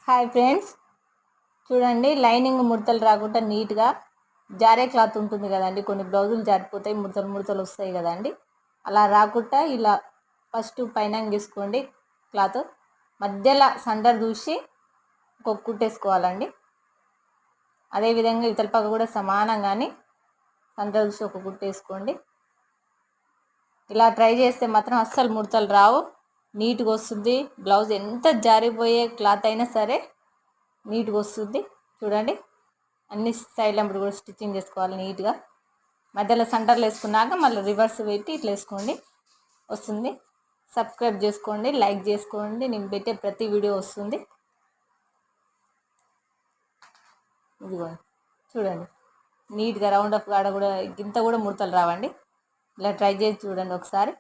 Hi friends, చూడండి lining ముడతలు రాకుండా నీట్గా జారే క్లాత్ ఉంటుంది కదండి. కొన్ని బ్లౌజులు జారిపోతాయి, ముడతలు ముడతలు వస్తాయి కదండి. అలా రాకుండా ఇలా ఫస్ట్ పైన గీసుకోండి. క్లాత్ మధ్యలో సండర్ చూసి ఒక కుట్టేసుకోవాలండి. అదేవిధంగా ఇతల పక్క కూడా సమానంగానే సండర్ చూసి ఒక కుట్టేసుకోండి. ఇలా ట్రై చేస్తే మాత్రం అస్సలు ముడతలు రావు, నీట్గా వస్తుంది. బ్లౌజ్ ఎంత జారిపోయే క్లాత్ అయినా సరే నీట్గా వస్తుంది. చూడండి, అన్ని సైడ్ల కూడా స్టిచ్చింగ్ చేసుకోవాలి నీట్గా. మధ్యలో సెంటర్లో వేసుకున్నాక మళ్ళీ రివర్స్ పెట్టి ఇట్లా వేసుకోండి, వస్తుంది. సబ్స్క్రైబ్ చేసుకోండి, లైక్ చేసుకోండి, నేను పెట్టే ప్రతి వీడియో వస్తుంది. ఇదిగోండి చూడండి, నీట్గా రౌండ్ అప్ కాడ కూడా ఇంత కూడా ముడతలు రావండి. ఇలా ట్రై చేసి చూడండి ఒకసారి.